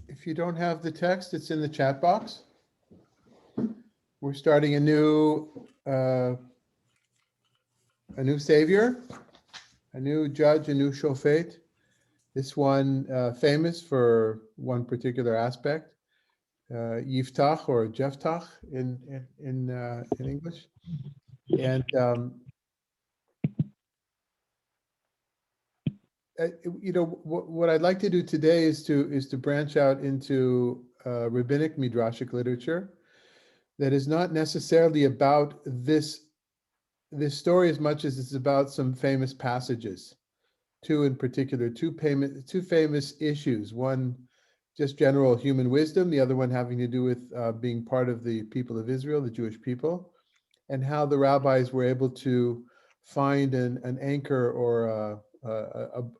If you don't have the text, it's in the chat box. We're starting a new savior, a new judge, a new shofet. This one famous for one particular aspect, Yiftah or Jeftach in English. And what I'd like to do today is to branch out into rabbinic midrashic literature that is not necessarily about this story as much as it's about some famous passages. Two in particular, two famous issues. One, just general human wisdom. The other one having to do with being part of the people of Israel, the Jewish people, and how the rabbis were able to find an anchor or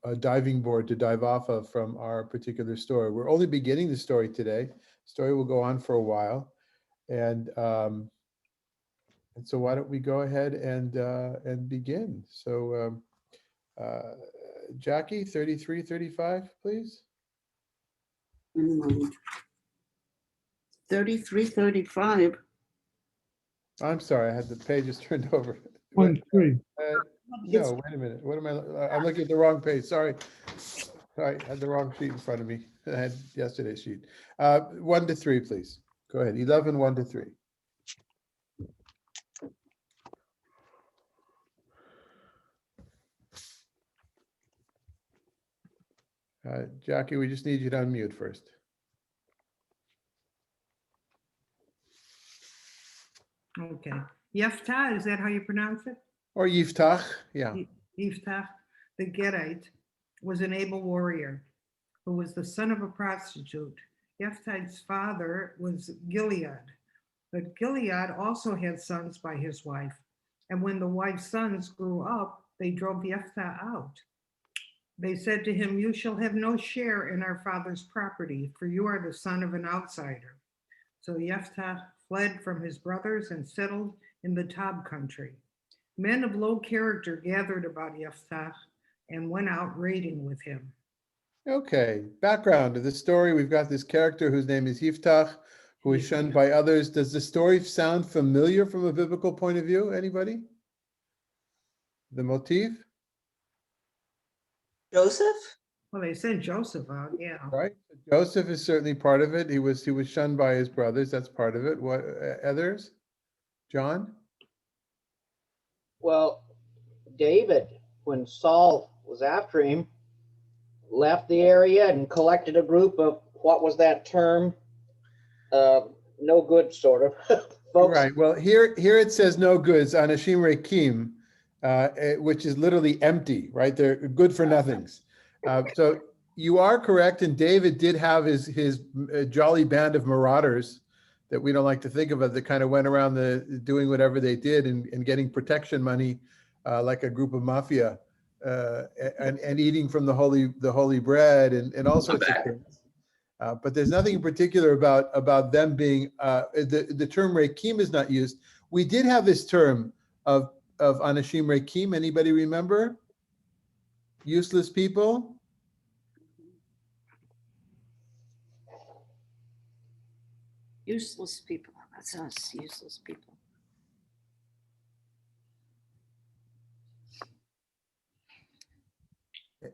a diving board to dive off of from our particular story. We're only beginning the story today. The story will go on for a while, and so why don't we go ahead and begin? So Jackie, 3335, please. 3335. I'm sorry, I had the pages turned over. 1-3. No, wait a minute. What am I'm looking at the wrong page. Sorry. I had the wrong sheet in front of me. I had yesterday's sheet. 1 to 3, please. Go ahead. 11, 1 to 3. Jackie, we just need you to unmute first. Okay. Yiftah, is that how you pronounce it? Or Yiftach, yeah. Yiftah, the Gerite, was an able warrior who was the son of a prostitute. Yiftah's father was Gilead, but Gilead also had sons by his wife. And when the wife's sons grew up, they drove Yiftah out. They said to him, "You shall have no share in our father's property, for you are the son of an outsider." So Yiftah fled from his brothers and settled in the Tob country. Men of low character gathered about Yiftah and went out raiding with him. Okay, background of the story. We've got this character whose name is Yiftach, who is shunned by others. Does the story sound familiar from a biblical point of view? Anybody? The motif? Joseph? Well, they sent Joseph out, yeah. Right. Joseph is certainly part of it. He was shunned by his brothers. That's part of it. What others? John? Well, David, when Saul was after him, left the area and collected a group of, what was that term? No good, sort of. Folks. Right. Well, here it says no goods, anashim rekim, which is literally empty, right? They're good for nothings. So you are correct, and David did have his jolly band of marauders that we don't like to think of, that kind of went around doing whatever they did and getting protection money, like a group of mafia, and eating from the holy bread and all sorts of things. But there's nothing in particular about them being the term rekim is not used. We did have this term of anashim rekim. Anybody remember? Useless people. Useless people. That's us, useless people.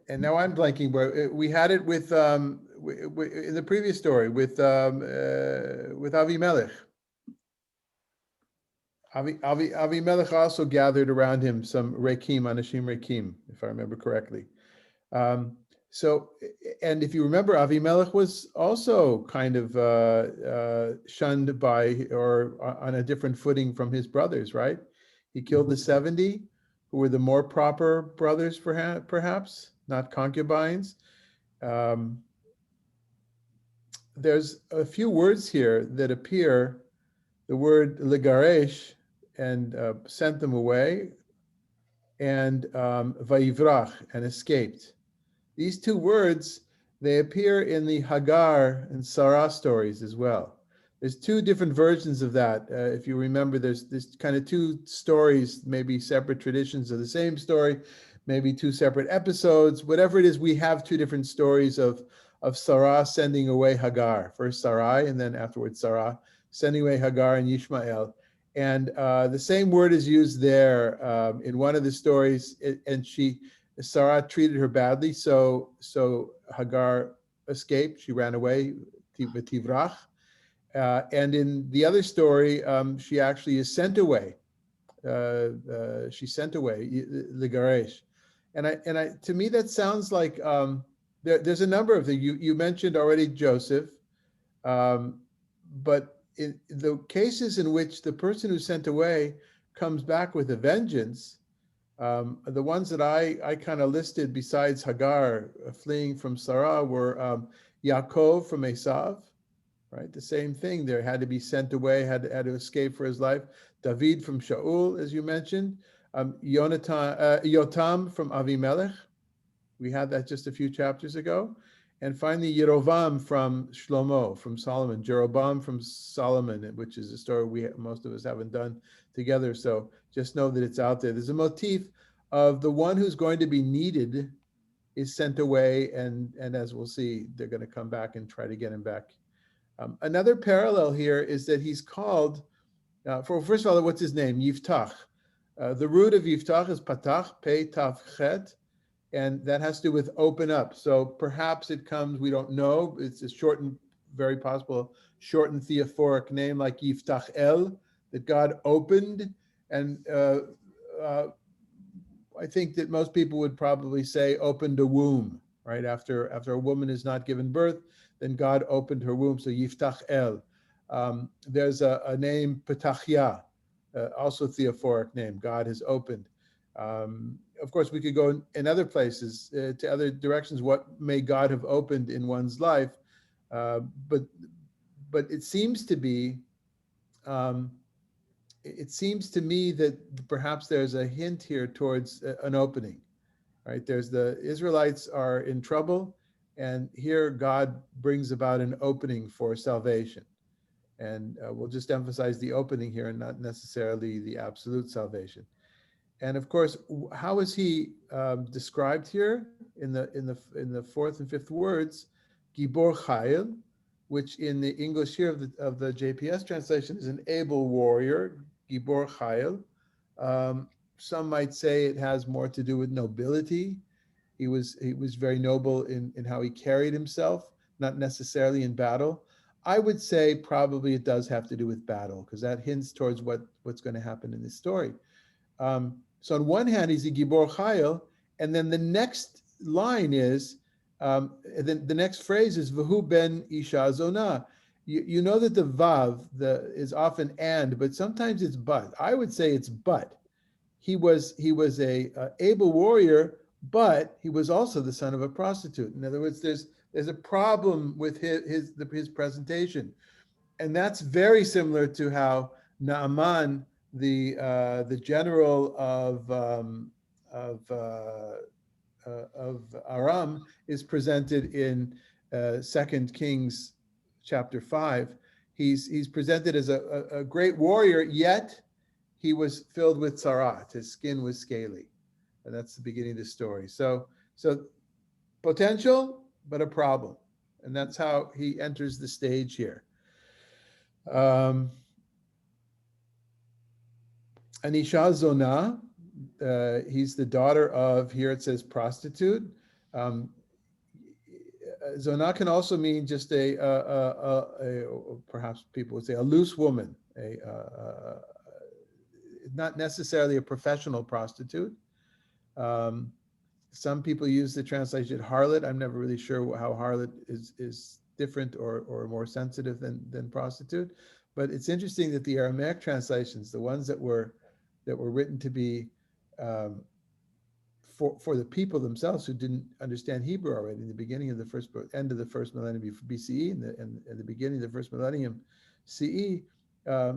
And now I'm blanking, but we had it with in the previous story with Avimelech. Avimelech also gathered around him some rekim, anashim rekim, if I remember correctly. So, and if you remember, Avimelech was also kind of shunned by, or on a different footing from his brothers, right? He killed the 70, who were the more proper brothers, perhaps, not concubines. There's a few words here that appear, the word legaresh, and sent them away, and vayivrach, and escaped. These two words, they appear in the Hagar and Sarah stories as well. There's two different versions of that. If you remember, there's kind of two stories, maybe separate traditions of the same story, maybe two separate episodes. Whatever it is, we have two different stories of of Sarah sending away Hagar. First Sarai, and then afterwards Sarah, sending away Hagar and Yishmael. And the same word is used there in one of the stories, and Sarah treated her badly, so Hagar escaped, she ran away, Tivrach. And in the other story, she actually is sent away. She's sent away, Ligaresh. And to me, that sounds like there's a number of things. You mentioned already Joseph, but in the cases in which the person who's sent away comes back with a vengeance, the ones that I kind of listed besides Hagar fleeing from Sarah were Yaakov from Esav, right? The same thing. There had to be sent away, had to escape for his life. David from Shaul, as you mentioned. Yotam from Avimelech. We had that just a few chapters ago. And finally, Yerovam from Shlomo, from Solomon. Jeroboam from Solomon, which is a story most of us haven't done together. So just know that it's out there. There's a motif of the one who's going to be needed is sent away. And as we'll see, they're going to come back and try to get him back. Another parallel here is that he's called, first of all, what's his name? Yiftah. The root of Yiftah is patach, pei tav chet, and that has to do with open up. So perhaps it comes, we don't know, it's a shortened, very possible, shortened theophoric name like Yiftach El, that God opened. And I think that most people would probably say opened a womb, right? After a woman is not given birth, then God opened her womb. So Yiftach El. There's a name, Petachia, also theophoric name. God has opened. Of course, we could go in other places, to other directions. What may God have opened in one's life? But it seems to be, it seems to me that perhaps there's a hint here towards an opening, right? There's the Israelites are in trouble, and here God brings about an opening for salvation. And we'll just emphasize the opening here and not necessarily the absolute salvation. And of course, how is he described here in the fourth and fifth words? Gibor Chayil, which in the English here of the JPS translation is an able warrior, Gibor Chayil. Some might say it has more to do with nobility. He was very noble in how he carried himself, not necessarily in battle. I would say probably it does have to do with battle, because that hints towards what's going to happen in this story. So on one hand, he's a Gibor Chayil, and then the next line is, the next phrase is V'hu ben Isha Zonah. You know that the Vav is often and, but sometimes it's but. I would say it's but. He was a able warrior, but he was also the son of a prostitute. In other words, there's a problem with his presentation, and that's very similar to how Naaman, the general of Aram, is presented in 2 Kings chapter 5. He's presented as a great warrior, yet he was filled with tzaraat. His skin was scaly, and that's the beginning of the story. So potential, but a problem, and that's how he enters the stage here. Anisha Zonah, he's the daughter of, here it says prostitute. Zonah can also mean just perhaps people would say a loose woman, not necessarily a professional prostitute. Some people use the translation harlot. I'm never really sure how harlot is different or more sensitive than prostitute. But it's interesting that the Aramaic translations, the ones that were written to be for the people themselves who didn't understand Hebrew already in the beginning of the end of the first millennium BCE and the beginning of the first millennium CE,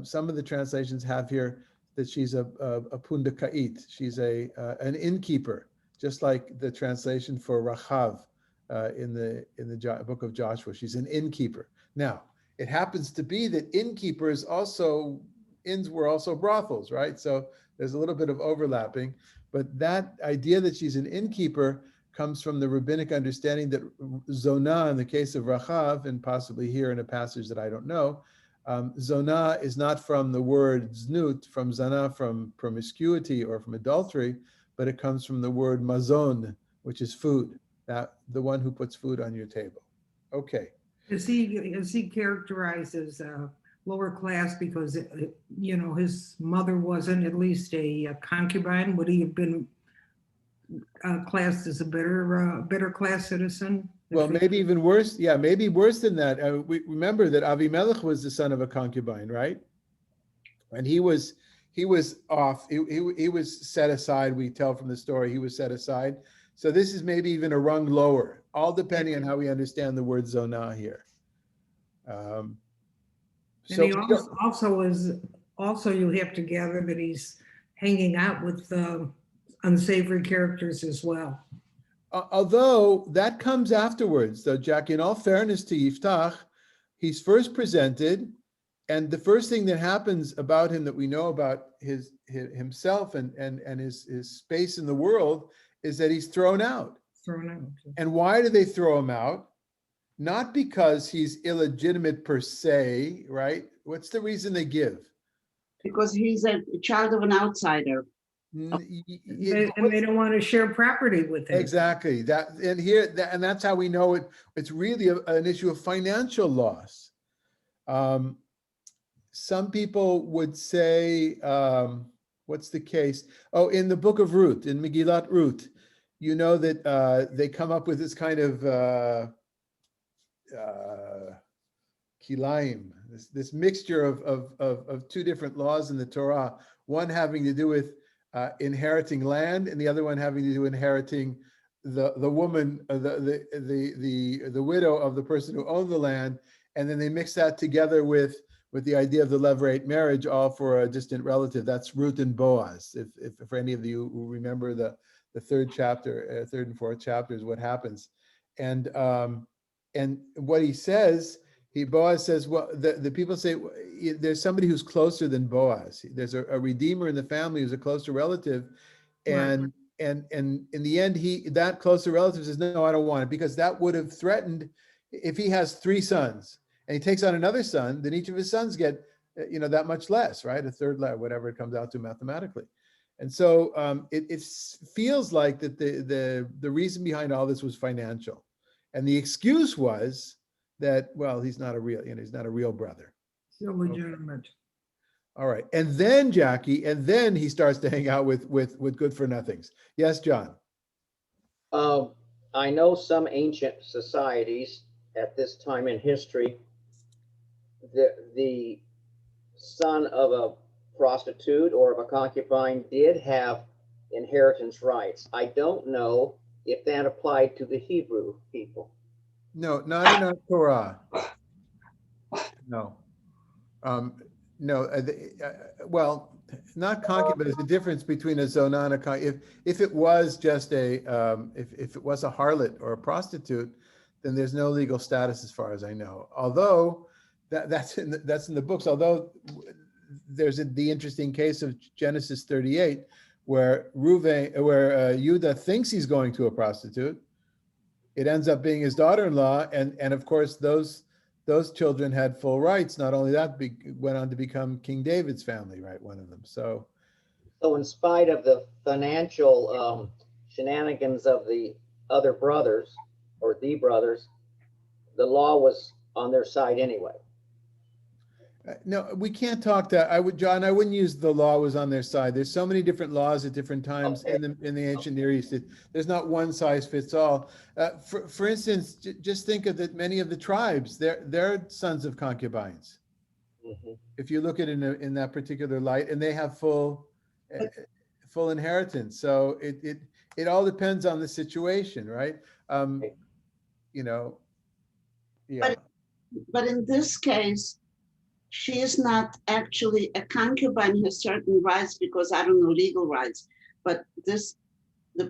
some of the translations have here that she's a pundakait. She's an innkeeper, just like the translation for Rachav in the book of Joshua. She's an innkeeper. Now, it happens to be that innkeepers inns were also brothels, right? So there's a little bit of overlapping, but that idea that she's an innkeeper comes from the rabbinic understanding that zonah, in the case of Rachav, and possibly here in a passage that I don't know, zonah is not from the word znut, from zana, from promiscuity or from adultery, but it comes from the word mazon, which is food, that the one who puts food on your table. Okay. Is he characterized as lower class because his mother wasn't at least a concubine? Would he have been classed as a better class citizen? Well, maybe even worse. Yeah, maybe worse than that. We remember that Avimelech was the son of a concubine, right? And he was off. He was set aside. We tell from the story he was set aside. So this is maybe even a rung lower, all depending on how we understand the word zonah here. And he also you have to gather that he's hanging out with unsavory characters as well. Although that comes afterwards, though, Jackie, in all fairness to Yiftah, he's first presented, and the first thing that happens about him that we know about himself and his space in the world is that he's thrown out. And why do they throw him out? Not because he's illegitimate per se, right? What's the reason they give? Because he's a child of an outsider. And they don't want to share property with him. Exactly. And that's how we know it. It's really an issue of financial loss. Some people would say, what's the case? Oh, in the book of Ruth, in Megillat Ruth, you know that they come up with this kind of kilayim, this mixture of two different laws in the Torah, one having to do with inheriting land, and the other one having to do inheriting the woman, the widow of the person who owned the land, and then they mix that together with the idea of the levirate marriage, all for a distant relative. That's Ruth and Boaz. If for any of you who remember the third and fourth chapters, what happens, and what he says. Boaz says, well, the people say there's somebody who's closer than Boaz. There's a redeemer in the family who's a closer relative, and in the end, that closer relative says, no, I don't want it, because that would have threatened. If he has 3 sons and he takes on another son, then each of his sons get that much less, right? A third less, whatever it comes out to mathematically. And so it feels like that the reason behind all this was financial, and the excuse was that, well, he's not a real brother. Illegitimate. Okay. All right. And then Jackie, he starts to hang out with good for nothings. Yes, John. I know some ancient societies at this time in history, the son of a prostitute or of a concubine did have inheritance rights. I don't know if that applied to the Hebrew people. No, not in our Torah. No. Well, not concubine, but there's a difference between a zonah and a concubine. If it was just if it was a harlot or a prostitute, then there's no legal status as far as I know. Although that's in the books. Although there's the interesting case of Genesis 38, where Judah thinks he's going to a prostitute. It ends up being his daughter-in-law, and of course those children had full rights. Not only that, went on to become King David's family, right? One of them. So in spite of the financial shenanigans of the other brothers, or the brothers, the law was on their side anyway. No, we can't talk that. John, I wouldn't use the law was on their side. There's so many different laws at different times in the ancient Near East. There's not one size fits all. For instance, just think of that many of the tribes, they're sons of concubines. Mm-hmm. If you look at it in that particular light, and they have full inheritance. So it all depends on the situation, right? Yeah. But in this case, she is not actually a concubine, has certain rights because I don't know legal rights, but the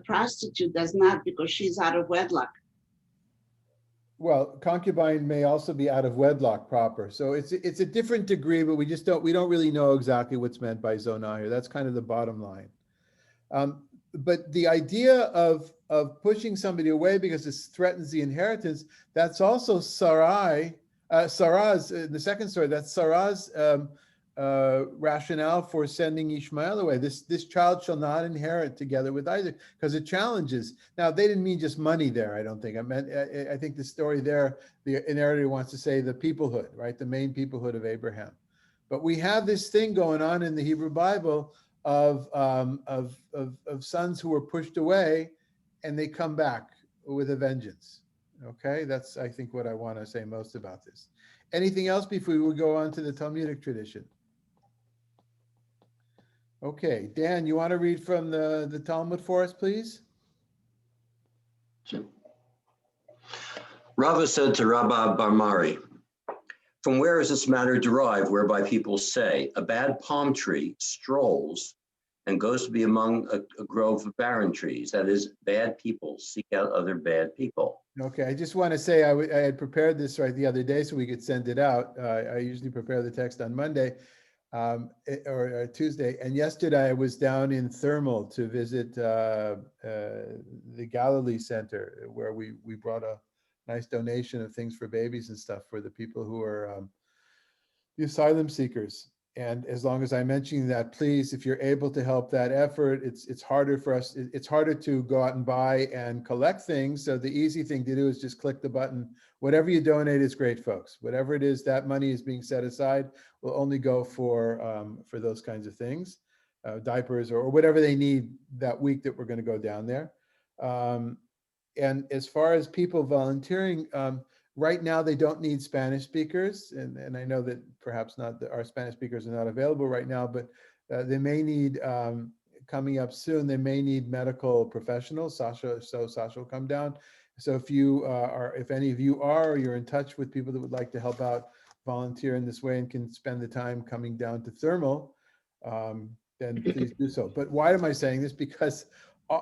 prostitute does not, because she's out of wedlock. Well, concubine may also be out of wedlock proper. So it's a different degree, but we don't really know exactly what's meant by zonah here. That's kind of the bottom line. but the idea of pushing somebody away because it threatens the inheritance, that's also Sarah's in the second story. That's Sarah's rationale for sending Ishmael away. This child shall not inherit together with Isaac, because it challenges. Now they didn't mean just money there. I don't think. I think the story there, the narrator wants to say the peoplehood, right? The main peoplehood of Abraham. But we have this thing going on in the Hebrew Bible of sons who were pushed away, and they come back with a vengeance. Okay, that's I think what I want to say most about this. Anything else before we go on to the Talmudic tradition? Okay, Dan, you want to read from the Talmud for us, please? Rava said to Rabbi Barmari, "From where is this matter derived whereby people say a bad palm tree strolls and goes to be among a grove of barren trees? That is, bad people seek out other bad people." Okay, I just want to say I had prepared this right the other day so we could send it out. I usually prepare the text on Monday or Tuesday. And yesterday I was down in Thermal to visit the Galilee Center, where we brought a nice donation of things for babies and stuff for the people who are the asylum seekers. And as long as I'm mentioning that, please, if you're able to help that effort, it's harder for us. It's harder to go out and buy and collect things. So the easy thing to do is just click the button. Whatever you donate is great, folks. Whatever it is, that money is being set aside will only go for those kinds of things, diapers or whatever they need that week that we're going to go down there. And as far as people volunteering, right now they don't need Spanish speakers, and I know that perhaps not our Spanish speakers are not available right now, but they may need coming up soon. They may need medical professionals. Sasha will come down. So if you if any of you are, or you're in touch with people that would like to help out, volunteer in this way, and can spend the time coming down to Thermal, then please do so. But why am I saying this? Because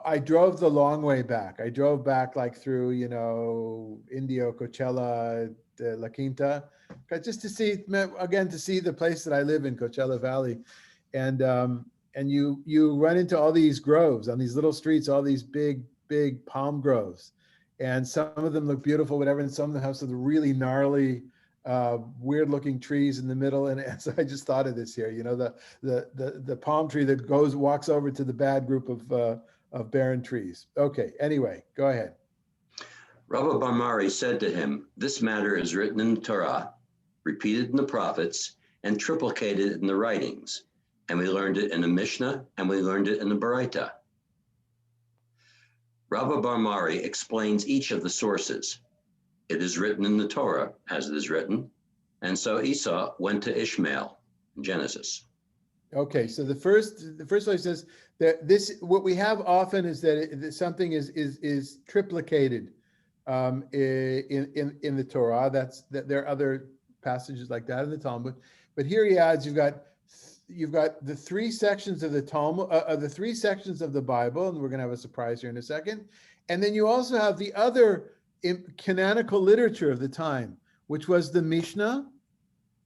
I drove the long way back. I drove back like through, Indio, Coachella, La Quinta, just to see, again, to see the place that I live in, Coachella Valley. And you run into all these groves on these little streets, all these big palm groves. And some of them look beautiful, whatever, and some of them have some really gnarly, weird looking trees in the middle. And so I just thought of this here, the palm tree that walks over to the bad group of barren trees. Okay, anyway, go ahead. Rabbi Barmari said to him, "This matter is written in the Torah, repeated in the prophets, and triplicated in the writings. And we learned it in the Mishnah, and we learned it in the Baraita." Rabbi Barmari explains each of the sources. It is written in the Torah, as it is written, and so Esau went to Ishmael in Genesis. Okay, so the first place says that what we have often is that something is triplicated in the Torah. That there are other passages like that in the Talmud, but here he adds you've got the three sections of the Talmud, the three sections of the Bible, and we're going to have a surprise here in a second, and then you also have the other canonical literature of the time, which was the Mishnah.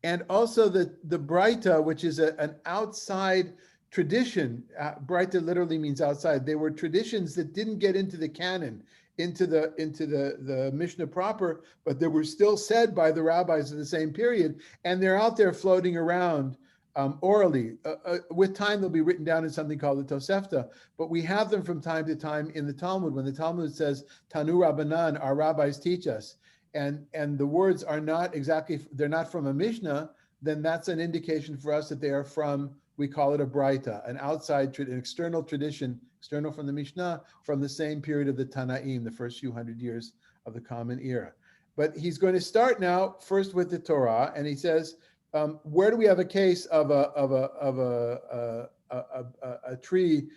And also the Baraita, which is an outside tradition. Baraita literally means outside. They were traditions that didn't get into the canon, into the Mishnah proper, but they were still said by the rabbis of the same period, and they're out there floating around orally. With time, they'll be written down in something called the Tosefta, but we have them from time to time in the Talmud. When the Talmud says, "Tanu Rabbanan," our rabbis teach us, and the words are not exactly, they're not from a Mishnah, then that's an indication for us that they are from, we call it a Baraita, an external tradition, external from the Mishnah, from the same period of the Tanaim, the first few hundred years of the Common Era. But he's going to start now first with the Torah, and he says, where do we have a case of a tree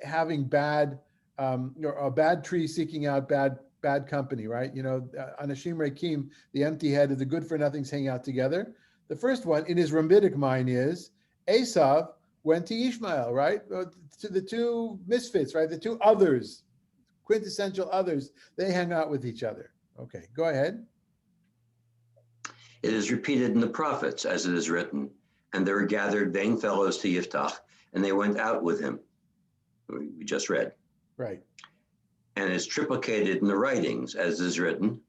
having bad, or a bad tree seeking out bad company, right? Anashim Rekim, the empty-headed, the good-for-nothings hang out together. The first one in his Rambitic mind is Esav went to Ishmael, right? To the two misfits, right? The two others, quintessential others, they hang out with each other. Okay, go ahead. It is repeated in the prophets, as it is written, and there were gathered vain fellows to Yiftah, and they went out with him. we just read, Right. and is triplicated in the writings, as is written,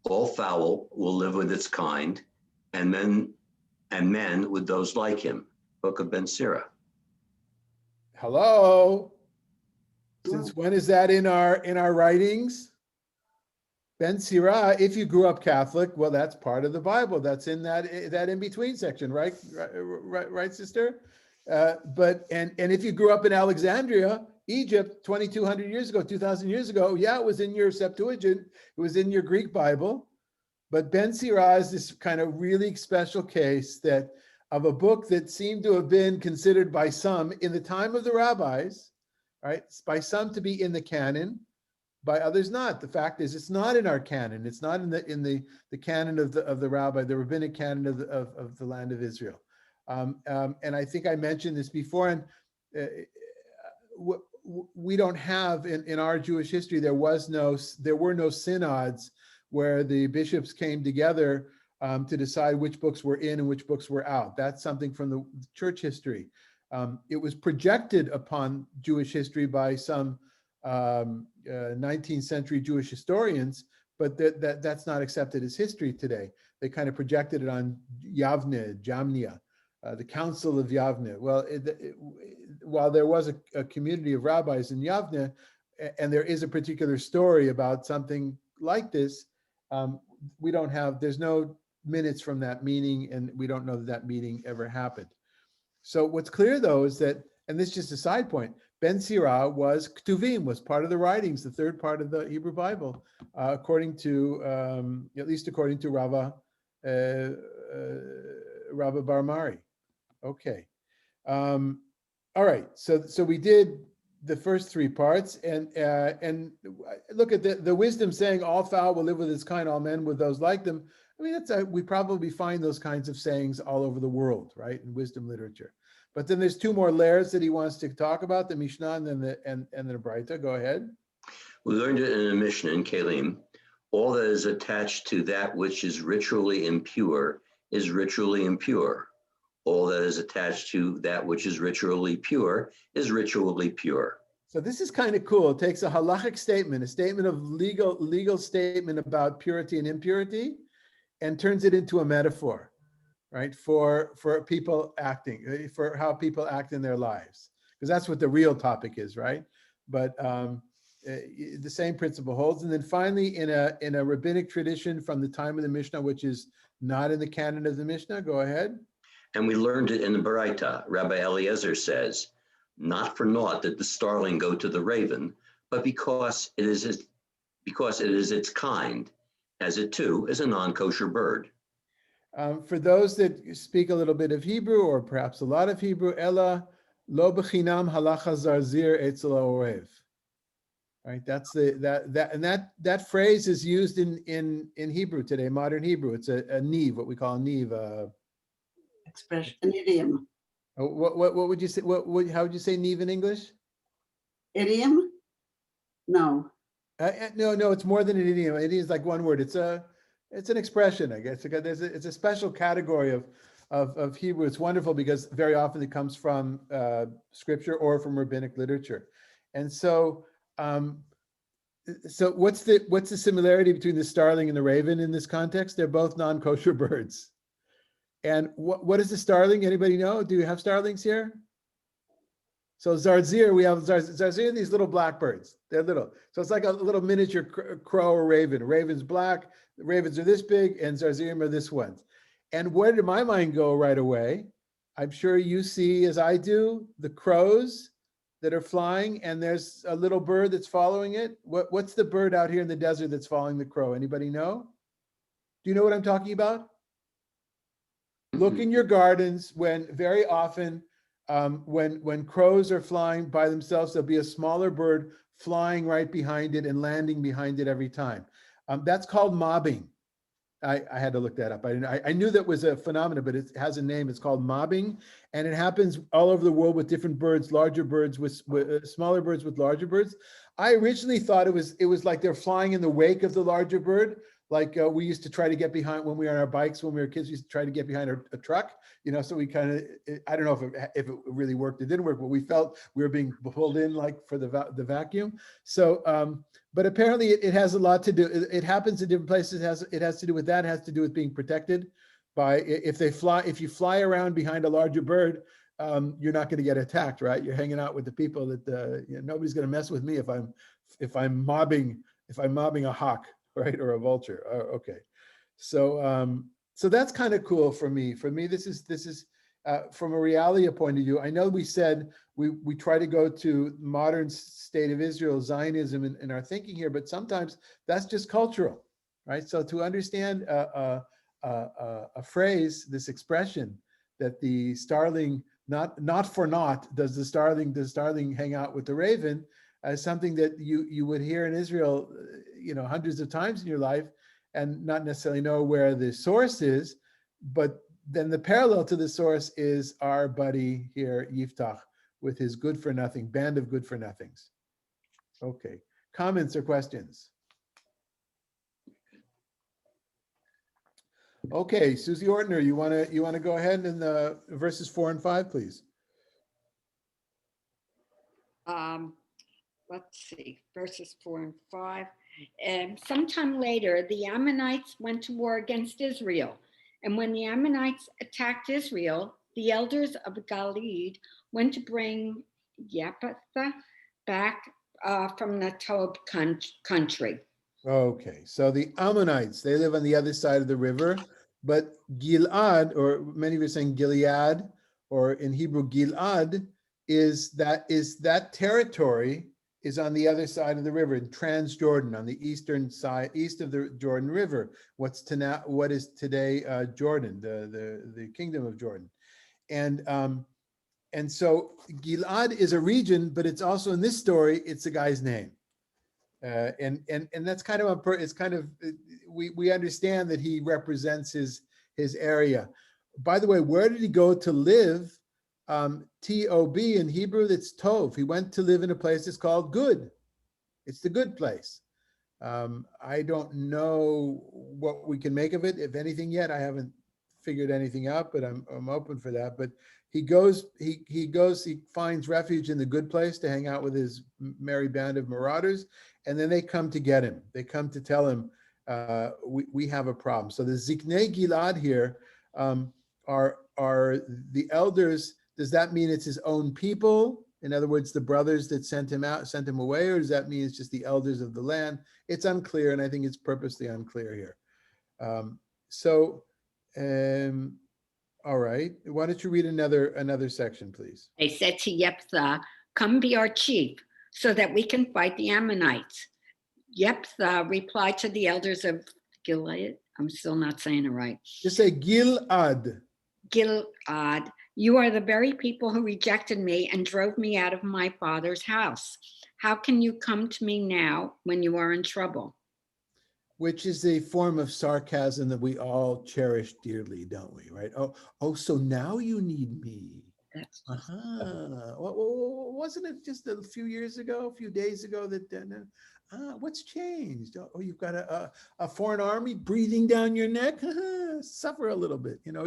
all fowl will live with its kind, and men with those like him. Book of Ben Sirah. Hello. Since when is that in our writings? Ben Sirah, if you grew up Catholic, well, that's part of the Bible. That's in that in between section, right? Right, sister? But if you grew up in Alexandria, Egypt, 2,200 years ago, 2,000 years ago, yeah, it was in your Septuagint, it was in your Greek Bible. But Ben Sirah is this kind of really special case that of a book that seemed to have been considered by some in the time of the rabbis, right? By some to be in the canon, by others not. The fact is, it's not in our canon. It's not in the canon of the rabbi, the rabbinic canon of the land of Israel. And I think I mentioned this before. And we don't have in our Jewish history, there were no synods where the bishops came together to decide which books were in and which books were out. That's something from the church history. It was projected upon Jewish history by some 19th century Jewish historians, but that's not accepted as history today. They kind of projected it on Jamnia, the Council of Yavne. Well, while there was a community of rabbis in Yavne, and there is a particular story about something like this, there's no minutes from that meeting, and we don't know that meeting ever happened. So what's clear though is that, and this is just a side point, Ben Sirah was Ktuvim, was part of the writings, the third part of the Hebrew Bible, according to, at least according to Rabbi Barmari. Okay. All right. So we did the first three parts, and look at the wisdom saying all fowl will live with its kind, all men with those like them. I mean, we probably find those kinds of sayings all over the world, right, in wisdom literature. But then there's two more layers that he wants to talk about, the Mishnah and then the Braita. Go ahead. We learned it in the Mishnah in Kelim. All that is attached to that which is ritually impure is ritually impure. All that is attached to that which is ritually pure is ritually pure. So this is kind of cool. It takes a halachic statement, a statement of legal statement about purity and impurity, and turns it into a metaphor, right? For people acting, for how people act in their lives, because that's what the real topic is, right? But the same principle holds. And then finally, in a rabbinic tradition from the time of the Mishnah, which is not in the canon of the Mishnah, go ahead. And we learned it in the Baraita. Rabbi Eliezer says, not for naught did the starling go to the raven, but because it is its kind, as it too is a non-kosher bird. For those that speak a little bit of Hebrew, or perhaps a lot of Hebrew, Ella lo bechinam halacha zarzir etzel ha'orev. Right, that's that phrase is used in Hebrew today, modern Hebrew. It's a niv, what we call a niv. Expression, an idiom. What would you say? How would you say niv in English? Idiom? No. No, it's more than an idiom. Idiom is like one word. It's an expression, I guess. It's a special category of Hebrew. It's wonderful because very often it comes from scripture or from rabbinic literature. And so what's the similarity between the starling and the raven in this context? They're both non-kosher birds. And what is the starling? Anybody know? Do you have starlings here? So zarzir, we have zarzir, these little black birds. They're little. So it's like a little miniature crow or raven. Raven's black, the ravens are this big, and zarzirim are this ones. And where did my mind go right away? I'm sure you see, as I do, the crows that are flying, and there's a little bird that's following it. What's the bird out here in the desert that's following the crow? Anybody know? Do you know what I'm talking about? Look in your gardens when very often when crows are flying by themselves, there'll be a smaller bird flying right behind it and landing behind it every time. That's called mobbing. I had to look that up. I knew that was a phenomenon, but it has a name. It's called mobbing, and it happens all over the world with different birds, larger birds with smaller birds with larger birds. I originally thought it was like they're flying in the wake of the larger bird, like we used to try to get behind when we were on our bikes when we were kids. We used to try to get behind a truck, you know. So we kind of, I don't know if it really worked. It didn't work, but we felt we were being pulled in like for the vacuum. So, but apparently it has a lot to do. It happens in different places. It has to do with that. It has to do with being protected by if you fly around behind a larger bird. You're not going to get attacked, right? You're hanging out with the people that you know, nobody's going to mess with me if I'm mobbing a hawk, right, or a vulture. Oh, okay, so so that's kind of cool for me. For me, this is from a reality point of view. I know we said we try to go to modern state of Israel, Zionism in our thinking here, but sometimes that's just cultural, right? So to understand a phrase, this expression that the starling, not for naught does the starling hang out with the raven, as something that you would hear in Israel, you know, hundreds of times in your life, and not necessarily know where the source is, but then the parallel to the source is our buddy here, Yiftah, with his good for nothing, band of good for nothings. Okay, comments or questions? Okay, Susie Ortner, you wanna go ahead and verses 4 and 5, please. Let's see, verses 4 and 5. Sometime later, the Ammonites went to war against Israel. And when the Ammonites attacked Israel, the elders of Galilee went to bring Yiftah back from the Tob country. Okay, so the Ammonites, they live on the other side of the river, but Gilad, or many of you are saying Gilead, or in Hebrew Gilad, is that territory is on the other side of the river, in Transjordan, on the eastern side, east of the Jordan River. What is today Jordan, the kingdom of Jordan, and so Gilad is a region, but it's also in this story, it's a guy's name, and that's kind of it's kind of we understand that he represents his area. By the way, where did he go to live? T-O-B in Hebrew, that's Tov. He went to live in a place that's called good. It's the good place. I don't know what we can make of it, if anything yet. I haven't figured anything out, but I'm open for that. But he finds refuge in the good place to hang out with his merry band of marauders, and then they come to get him. They come to tell him, we have a problem. So the Ziknei Gilad here are the elders. Does that mean it's his own people? In other words, the brothers that sent him away, or does that mean it's just the elders of the land? It's unclear, and I think it's purposely unclear here. All right. Why don't you read another section, please? They said to Yiftah, "Come be our chief, so that we can fight the Ammonites." Yiftah replied to the elders of Gilead. I'm still not saying it right. Just say Gilad. Gilead, you are the very people who rejected me and drove me out of my father's house. How can you come to me now when you are in trouble? Which is a form of sarcasm that we all cherish dearly, don't we? Right? Oh, so now you need me. That's Wasn't it just a few years ago, a few days ago that what's changed? Oh, you've got a foreign army breathing down your neck. Suffer a little bit. You know,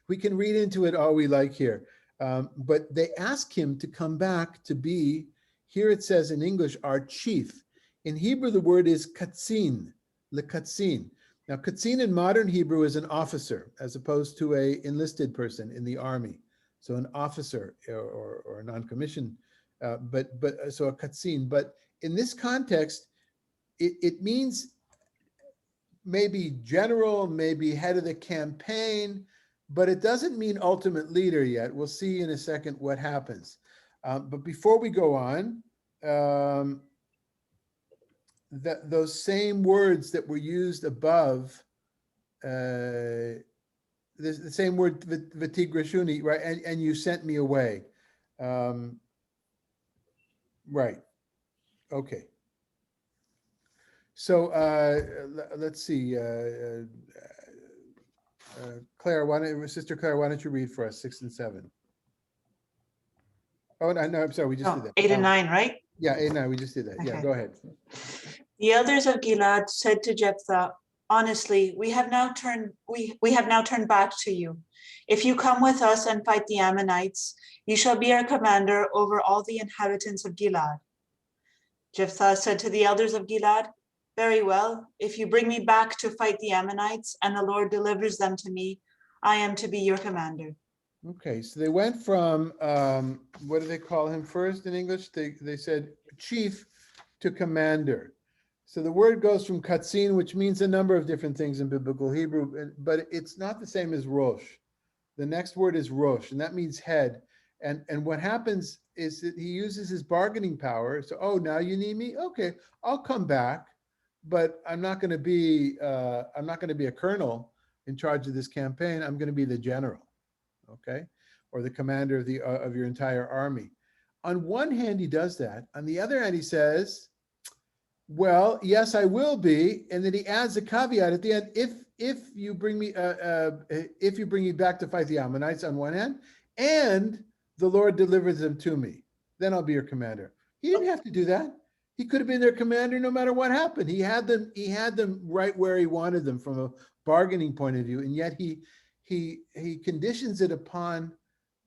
we can read into it all we like here, but they ask him to come back to be. Here it says in English, our chief. In Hebrew, the word is katzin, lekatzin. Now, katzin in modern Hebrew is an officer, as opposed to a enlisted person in the army. So an officer or a non-commissioned, but so a katzin. But in this context, it means maybe general, maybe head of the campaign, but it doesn't mean ultimate leader yet. We'll see in a second what happens. But before we go on, those same words that were used above, the same word, v'tigrashuni, right? And you sent me away. Right. Okay. So let's see. Claire, Sister Claire, why don't you read for us 6 and 7? Oh, no, I'm sorry, we just did that. 8 and 9, right? Yeah, 8 and 9, we just did that. Yeah, Okay. go ahead. The elders of Gilad said to Jephthah, Honestly, we have now turned back to you. If you come with us and fight the Ammonites, you shall be our commander over all the inhabitants of Gilad. Yiftah said to the elders of Gilad, very well, if you bring me back to fight the Ammonites and the Lord delivers them to me, I am to be your commander. Okay, so they went from, what do they call him first in English? They said chief to commander. So the word goes from katzin, which means a number of different things in biblical Hebrew, but it's not the same as rosh. The next word is rosh, and that means head. And what happens is that he uses his bargaining power. So, oh, now you need me? Okay, I'll come back, but I'm not going to be a colonel in charge of this campaign. I'm going to be the general, okay, or the commander of your entire army. On one hand, he does that. On the other hand, he says, well, yes, I will be, and then he adds a caveat at the end: if you bring me back to fight the Ammonites on one hand, and the Lord delivers them to me, then I'll be your commander. He didn't have to do that. He could have been their commander no matter what happened. He had them right where he wanted them from a bargaining point of view, and yet he conditions it upon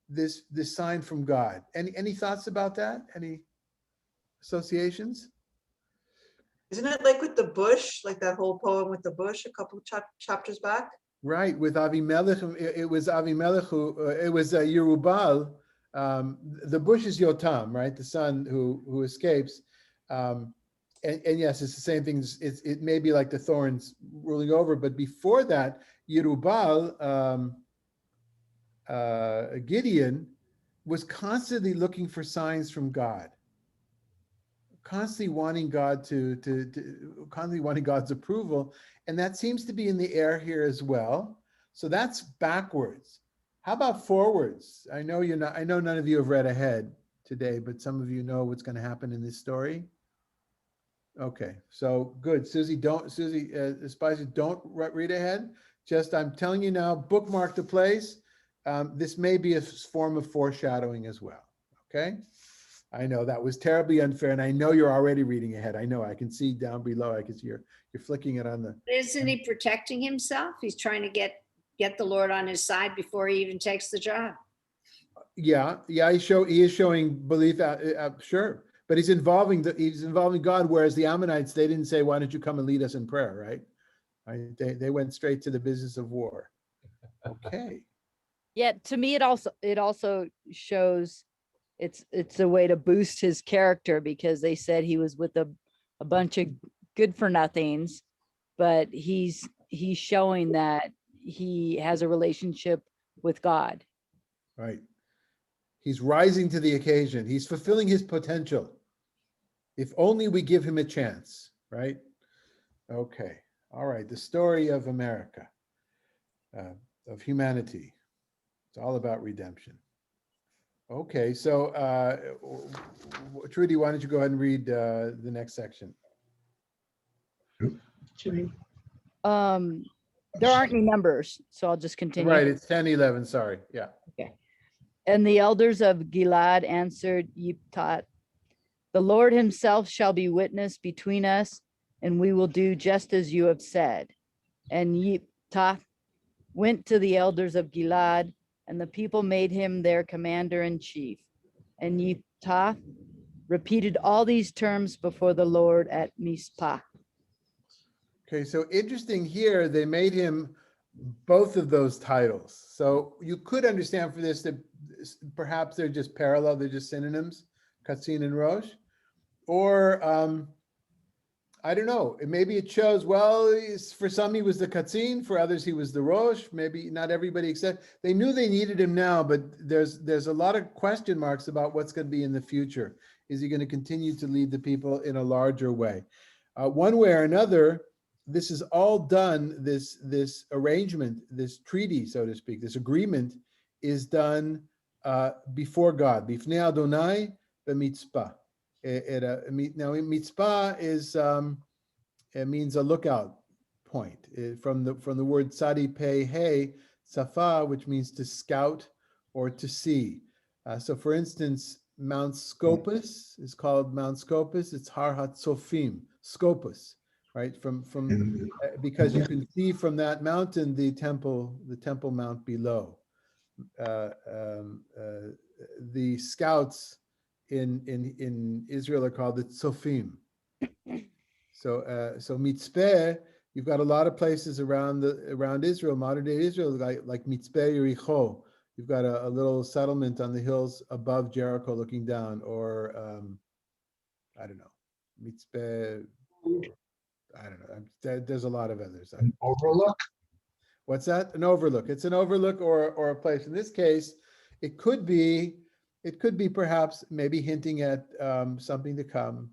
this sign from God. Any thoughts about that? Any associations? Isn't it like with the bush, like that whole poem with the bush a couple chapters back? Right, with Avimelech, it was Avimelech it was Yerubal. The bush is Yotam, right? The son who escapes. And yes, it's the same thing. It may be like the thorns ruling over, but before that, Yerubal, Gideon, was constantly looking for signs from God, constantly wanting God constantly wanting God's approval, and that seems to be in the air here as well. So that's backwards. How about forwards? I know none of you have read ahead today, but some of you know what's going to happen in this story. Okay, so good. Susie, Spicer, don't read ahead. Just, I'm telling you now, bookmark the place. This may be a form of foreshadowing as well, okay? I know that was terribly unfair, and I know you're already reading ahead. I know, I can see down below, I can see you're flicking it on the. Isn't he protecting himself? He's trying to get the Lord on his side before he even takes the job. Yeah, he is showing belief, sure, but he's involving God, whereas the Ammonites, they didn't say, why don't you come and lead us in prayer, right? They went straight to the business of war. Okay. Yeah, to me, it also shows it's a way to boost his character, because they said he was with a bunch of good for nothings, but he's showing that he has a relationship with God. Right. He's rising to the occasion. He's fulfilling his potential. If only we give him a chance, right? Okay. All right. The story of America, of humanity. It's all about redemption. Okay. So, Trudy, why don't you go ahead and read the next section? There aren't any numbers, so I'll just continue. Right. It's 10, 11. Sorry. Yeah. Okay. And the elders of Gilad answered Yiftah, the Lord himself shall be witness between us, and we will do just as you have said. And Yiftah went to the elders of Gilad, and the people made him their commander in chief. And Yiftah repeated all these terms before the Lord at Mizpah. Okay, so interesting here, they made him both of those titles. So you could understand for this that perhaps they're just parallel, they're just synonyms, Katzin and Rosh. Or, I don't know, maybe it shows, well, for some he was the Katzin, for others he was the Rosh, maybe not everybody except, they knew they needed him now, but there's a lot of question marks about what's going to be in the future. Is he going to continue to lead the people in a larger way? One way or another, this is all done, this arrangement, this treaty, so to speak, this agreement is done before God. Bifnei Adonai b'mitzpah. Now, mitzpah is it means a lookout point, from the word tzadi pei hey safa, which means to scout or to see. So, for instance, Mount Scopus is called Mount Scopus. It's Har HaTzofim, Scopus, right? Because you can see from that mountain the Temple Mount below. The scouts in Israel are called the Tzofim. So Mitzpeh, you've got a lot of places around Israel, modern day Israel, like Mitzpeh Yericho. You've got a little settlement on the hills above Jericho looking down, or I don't know, Mitzpeh, I don't know. There's a lot of others. Overlook? What's that? An overlook. It's an overlook or a place. In this case, it could be perhaps maybe hinting at something to come.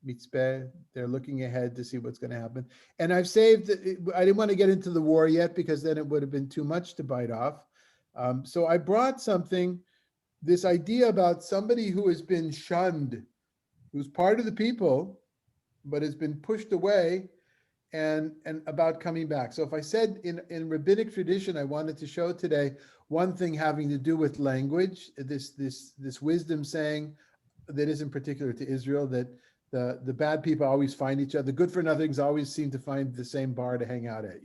Mitzpeh, they're looking ahead to see what's going to happen. And I've saved, I didn't want to get into the war yet because then it would have been too much to bite off. So I brought something, this idea about somebody who has been shunned, who's part of the people, but has been pushed away, and about coming back. So if I said in rabbinic tradition, I wanted to show today one thing having to do with language, this wisdom saying that isn't particular to Israel, that the bad people always find each other. The good for nothings always seem to find the same bar to hang out at,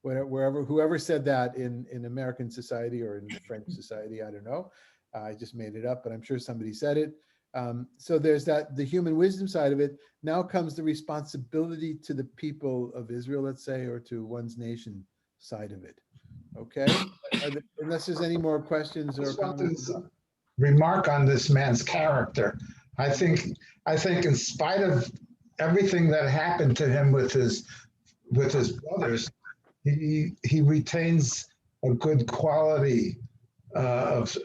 wherever, whoever said that in American society or in French society, I don't know. I just made it up, but I'm sure somebody said it. So there's the human wisdom side of it. Now comes the responsibility to the people of Israel, let's say, or to one's nation side of it. Okay, unless there's any more questions or comments. Remark on this man's character. I think in spite of everything that happened to him with his brothers, he retains a good quality of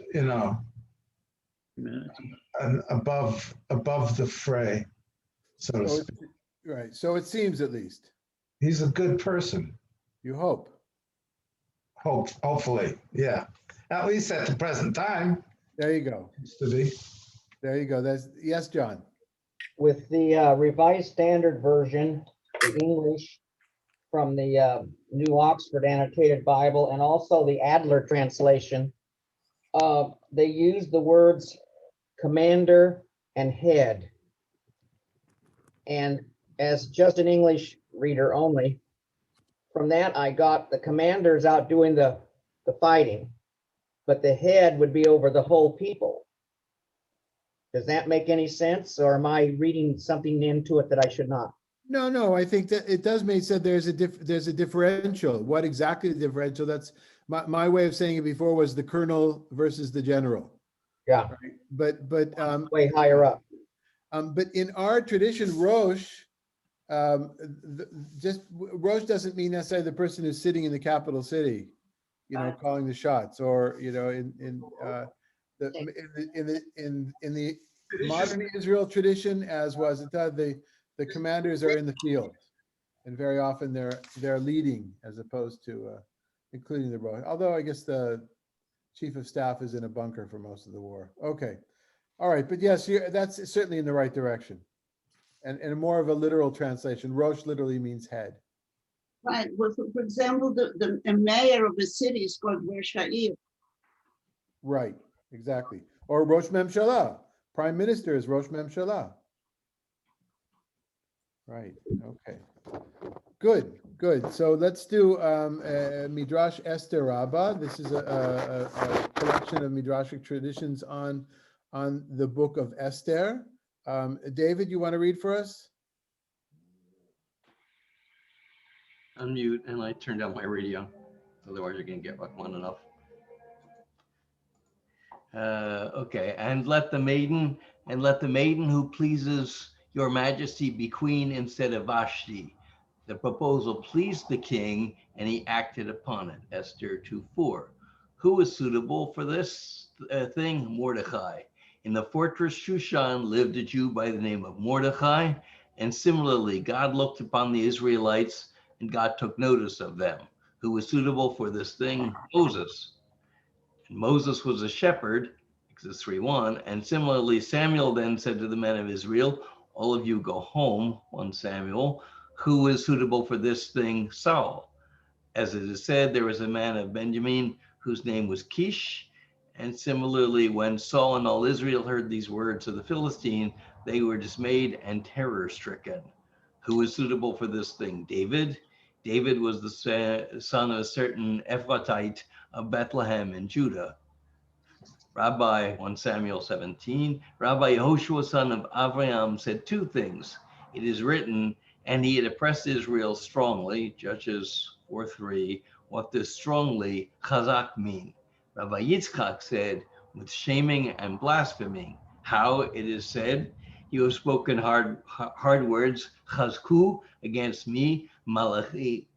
and above the fray, so to speak. Right. So it seems, at least. He's a good person. You hope. Hopefully, yeah. At least at the present time. There you go. Used to be. There you go. Yes, John. With the Revised Standard Version, the English from the New Oxford Annotated Bible, and also the Adler translation, they use the words commander and head. And as just an English reader only, from that I got the commander's out doing the fighting, but the head would be over the whole people. Does that make any sense, or am I reading something into it that I should not? No, I think that it does make sense. There's a differential. What exactly the differential? That's my way of saying it before was the colonel versus the general. Yeah. Right? But way higher up. But in our tradition, Rosh, Rosh doesn't mean necessarily the person who's sitting in the capital city, calling the shots, or in the modern Israel tradition, as was it, the commanders are in the field, and very often they're leading as opposed to including the Rosh. Although I guess the chief of staff is in a bunker for most of the war. Okay, all right, but yes, that's certainly in the right direction, and more of a literal translation. Rosh literally means head. Right. Well, for example, the mayor of a city is called Rosh Ha'ir. Right. Exactly. Or Rosh Memshalah. Prime Minister is Rosh Memshalah. Right. Okay. Good. So let's do Midrash Esther Rabbah. This is a collection of Midrashic traditions on the book of Esther. David, you want to read for us? Unmute, and I turned down my radio. Otherwise, you're going to get one enough. Okay, and let the maiden who pleases your majesty be queen instead of Vashti. The proposal pleased the king, and he acted upon it. Esther 2:4. Who is suitable for this thing? Mordecai. In the fortress Shushan lived a Jew by the name of Mordecai, and similarly, God looked upon the Israelites, and God took notice of them. Who was suitable for this thing? Moses. And Moses was a shepherd, Exodus 3:1. And similarly, Samuel then said to the men of Israel, all of you go home, 1 Samuel. Who is suitable for this thing? Saul. As it is said, there was a man of Benjamin whose name was Kish. And similarly, when Saul and all Israel heard these words of the Philistine, they were dismayed and terror stricken. Who is suitable for this thing? David. David was the son of a certain Ephrathite of Bethlehem in Judah. Rabbi, 1 Samuel 17, Rabbi Yehoshua, son of Avraham, said two things. It is written, and he had oppressed Israel strongly, Judges 4:3. What does strongly, chazak, mean? Rabbi Yitzchak said, with shaming and blaspheming. How it is said, you have spoken hard words, chazku, against me, Malachi,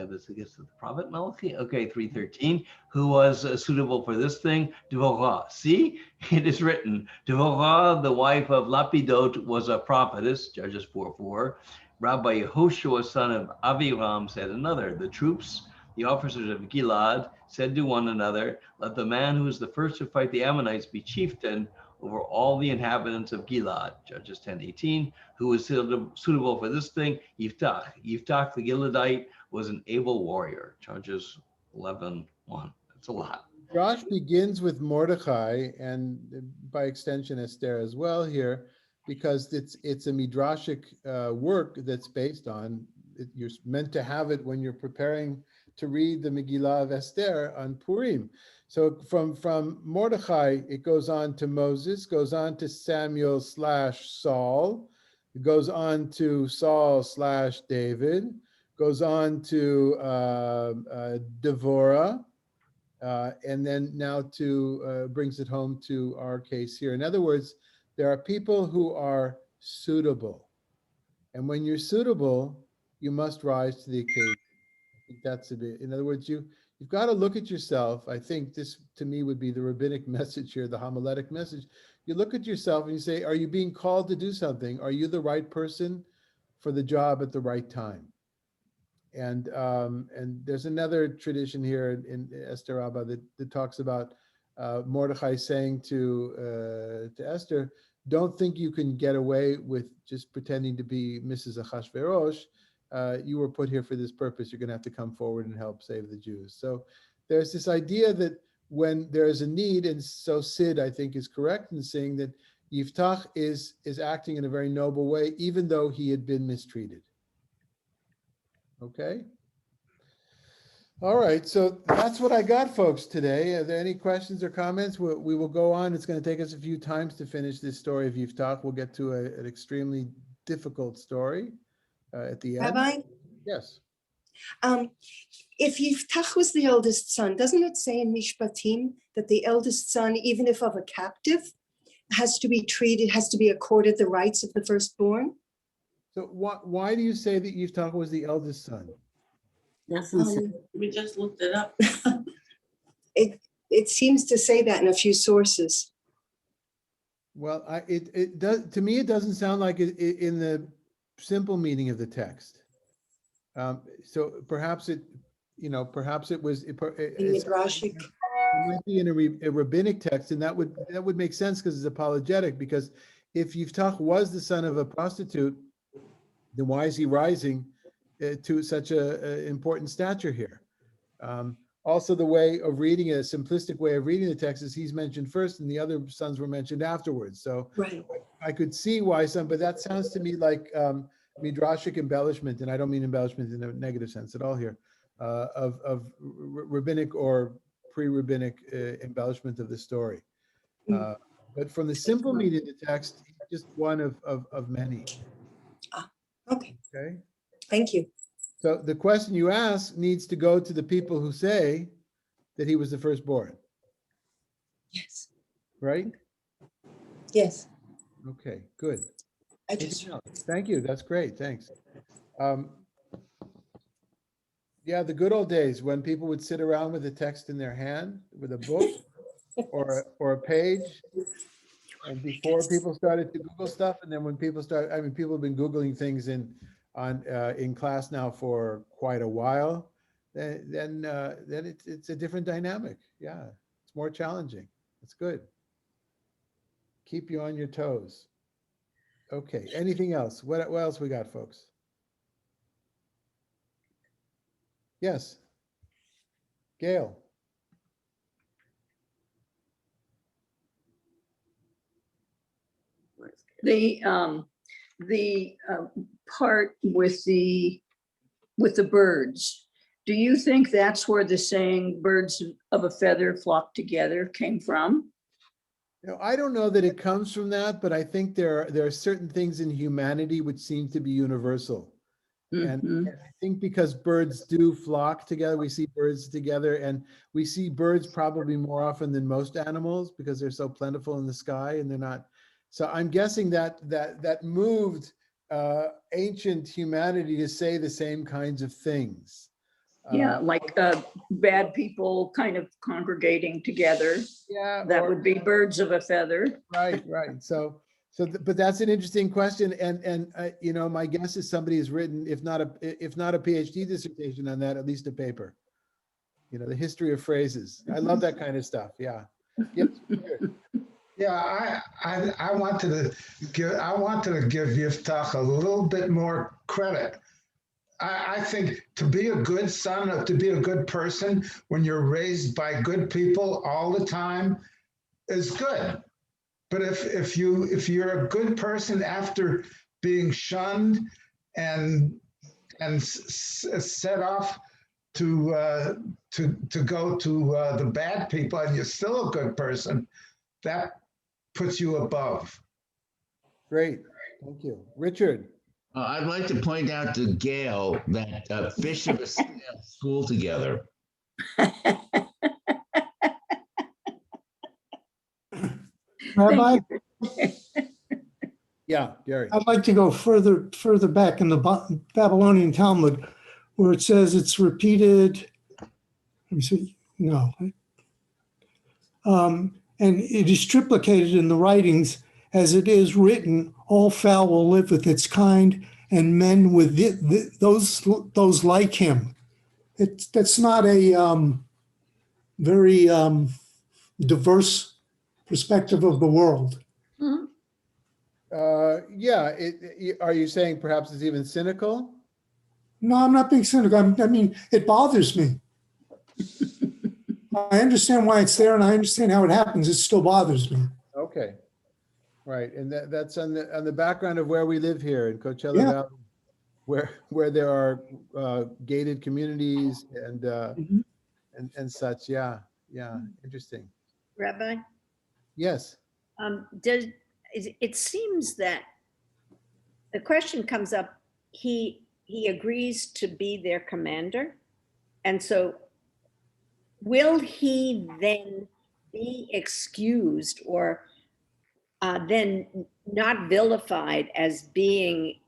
this against the prophet Malachi, okay, 3:13, who was suitable for this thing, Devorah. See, it is written, Devorah, the wife of Lapidot, was a prophetess, Judges 4:4. Rabbi Yehoshua, son of Aviram, said another, the troops, the officers of Gilad, said to one another, let the man who is the first to fight the Ammonites be chieftain over all the inhabitants of Gilad, Judges 10:18, who was suitable for this thing, Yiftah. Yiftah the Gileadite was an able warrior, Judges 11:1. That's a lot. Josh begins with Mordechai and by extension Esther as well here, because it's a midrashic work that's based on, you're meant to have it when you're preparing to read the Megillah of Esther on Purim. So from Mordechai, it goes on to Moses, goes on to Samuel / Saul, it goes on to Saul / David, goes on to Devorah, and then now to brings it home to our case here. In other words, there are people who are suitable. And when you're suitable, you must rise to the occasion. I think that's a bit, in other words, you've got to look at yourself. I think this to me would be the rabbinic message here, the homiletic message. You look at yourself and you say, are you being called to do something? Are you the right person for the job at the right time? And there's another tradition here in Esther Rabbah that talks about Mordechai saying to Esther, don't think you can get away with just pretending to be Mrs. Achashverosh. You were put here for this purpose. You're going to have to come forward and help save the Jews. So there's this idea that when there is a need, and so Sid, I think, is correct in saying that Yiftah is acting in a very noble way, even though he had been mistreated. Okay. All right. So that's what I got, folks, today. Are there any questions or comments? We will go on. It's going to take us a few times to finish this story of Yiftah. We'll get to an extremely difficult story at the end. Rabbi, Yes. if Yiftach was the eldest son, doesn't it say in Mishpatim that the eldest son, even if of a captive, has to be treated, has to be accorded the rights of the firstborn? So why do you say that Yiftach was the eldest son? We just looked it up. It seems to say that in a few sources. Well, it does, to me, it doesn't sound like it in the simple meaning of the text. So perhaps it was In Midrashic. it might be in a rabbinic text, and that would make sense because it's apologetic. Because if Yiftach was the son of a prostitute, then why is he rising to such a important stature here? Also, the way of reading, a simplistic way of reading the text is he's mentioned first and the other sons were mentioned afterwards. So Right. I could see why but that sounds to me like midrashic embellishment, and I don't mean embellishment in a negative sense at all here, of rabbinic or pre-rabbinic embellishment of the story. But from the simple meaning of the text, just one of many. Okay. Okay. Thank you. So the question you ask needs to go to the people who say that he was the firstborn. Yes. Right? Yes. Okay, good. I just. Thank you. That's great. Thanks. Yeah, the good old days when people would sit around with a text in their hand, with a book or a page. And before people started to Google stuff, and then when people started, I mean, people have been Googling things in class now for quite a while. Then it's a different dynamic. Yeah, it's more challenging. It's good. Keep you on your toes. Okay. Anything else? What else we got, folks? Yes. Gail. The the part with the birds. Do you think that's where the saying "birds of a feather flock together" came from? I don't know that it comes from that, but I think there are certain things in humanity which seem to be universal. And Mhm. I think because birds do flock together, we see birds together, and we see birds probably more often than most animals because they're so plentiful in the sky and they're not. So I'm guessing that moved ancient humanity to say the same kinds of things. Yeah, like bad people kind of congregating together. Yeah, That would be birds of a feather. right. But that's an interesting question, and my guess is somebody has written, if not a PhD dissertation on that, at least a paper. The history of phrases. I love that kind of stuff. Yeah. Yes. Yeah, I wanted to give Yiftach a little bit more credit. I think to be a good son, to be a good person when you're raised by good people all the time is good. But if you're a good person after being shunned and set off to go to the bad people, and you're still a good person, that puts you above. Great. Thank you. Richard. I'd like to point out to Gail that fish of a school together. Rabbi, Yeah, Gary. I'd like to go further back in the Babylonian Talmud, where it says it's repeated. Let me see. No. And it is triplicated in the writings as it is written, all fowl will live with its kind, and men with those like him. That's not a very diverse perspective of the world. Yeah. Are you saying perhaps it's even cynical? No, I'm not being cynical. I mean, it bothers me. I understand why it's there, and I understand how it happens. It still bothers me. Okay. Right. And that's on the background of where we live here in Coachella Yeah. Valley, where there are gated communities and such. Yeah. Yeah. Interesting. Rabbi, Yes. it seems that the question comes up, he agrees to be their commander. And so will he then be excused or then not vilified as being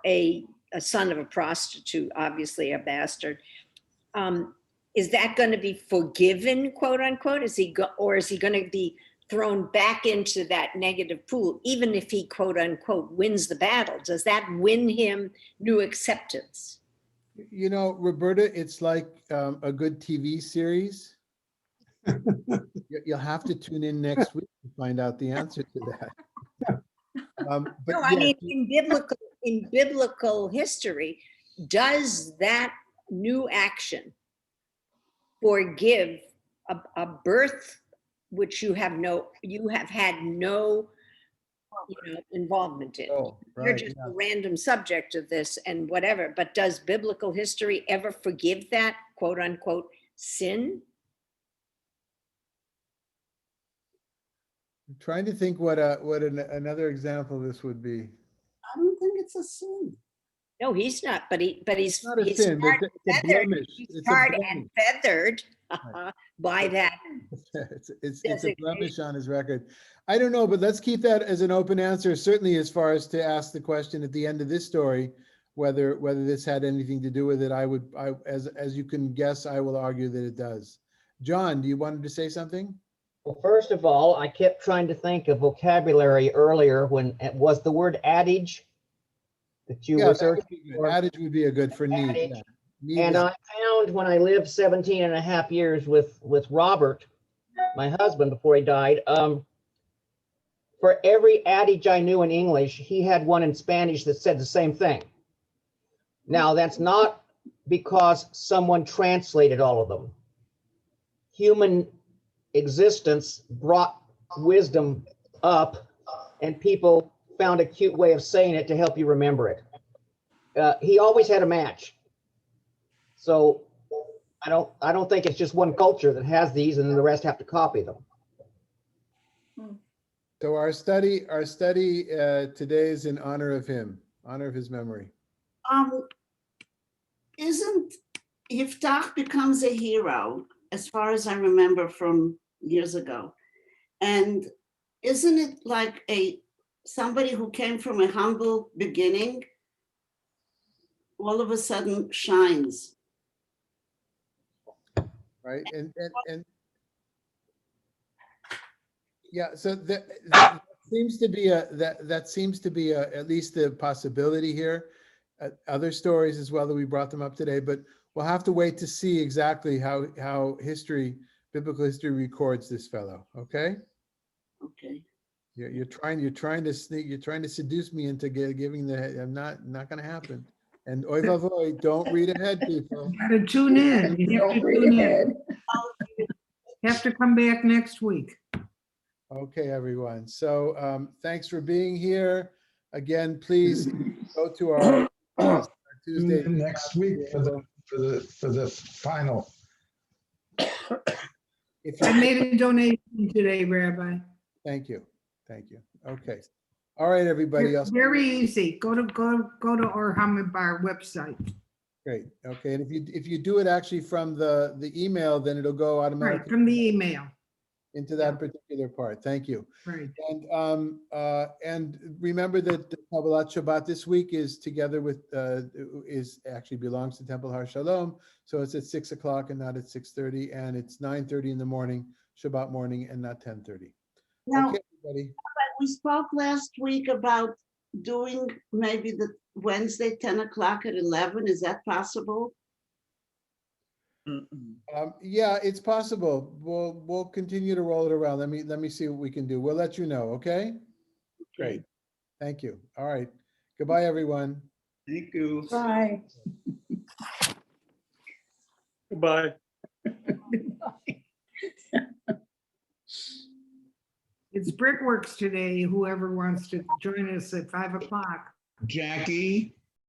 a son of a prostitute, obviously a bastard? Is that going to be forgiven, quote unquote? Is he going to be thrown back into that negative pool, even if he, quote unquote, wins the battle? Does that win him new acceptance? Roberta, it's like a good TV series. You'll have to tune in next week to find out the answer to that. No, I mean, in biblical history, does that new action forgive a birth which you have had no involvement in? Oh, You're right, just yeah. a random subject of this and whatever, but does biblical history ever forgive that, quote unquote, sin? I'm trying to think what another example of this would be. I don't think it's a sin. No, he's not, but he's It's not a sin, but it's a blemish. He's It's a tarred blemish. and feathered by that. It's a blemish on his record. I don't know, but let's keep that as an open answer, certainly as far as to ask the question at the end of this story, whether this had anything to do with it. As you can guess, I will argue that it does. John, do you wanted to say something? Well, first of all, I kept trying to think of vocabulary earlier when it was the word adage that you were searching for. Adage would be a good for need. Yeah. Need And I found when I lived 17 and a half years with Robert, my husband, before he died, for every adage I knew in English, he had one in Spanish that said the same thing. Now, that's not because someone translated all of them. Human existence brought wisdom up, and people found a cute way of saying it to help you remember it. He always had a match. So I don't think it's just one culture that has these and then the rest have to copy them. So our study today is in honor of him, honor of his memory. Isn't Yiftah becomes a hero, as far as I remember from years ago, and isn't it like somebody who came from a humble beginning, all of a sudden shines? Right, and yeah, so that seems to be at least a possibility here. Other stories as well that we brought them up today, but we'll have to wait to see exactly how biblical history records this fellow. Okay. Okay. You're trying to seduce me into giving the. I'm not going to happen. And oy vavoy, don't read ahead, people. You gotta tune in. You have to Don't read tune in. ahead. You have to come back next week. Okay, everyone. So thanks for being here. Again, please go to our Tuesday next week for the final. If I you, made a donation today, Rabbi. thank you. Okay. All right, everybody else. Very easy. Go to our Hamid Bar website. Great. Okay, and if you do it actually from the email, then it'll go Right, automatically from the email. into that particular part. Thank you. Right. And remember that the Kabbalat Shabbat this week is together with is actually belongs to Temple Har Shalom, so it's at 6 o'clock and not at 6:30, and it's 9:30 in the morning, Shabbat morning, and not 10:30. Now, okay, everybody. we spoke last week about doing maybe the Wednesday 10 o'clock at 11. Is that possible? Yeah, it's possible. We'll continue to roll it around. Let me see what we can do. We'll let you know. Okay. Great. Thank you. All right. Goodbye, everyone. Thank you. Bye. Goodbye. It's Brickworks today, whoever wants to join us at 5 o'clock. Jackie?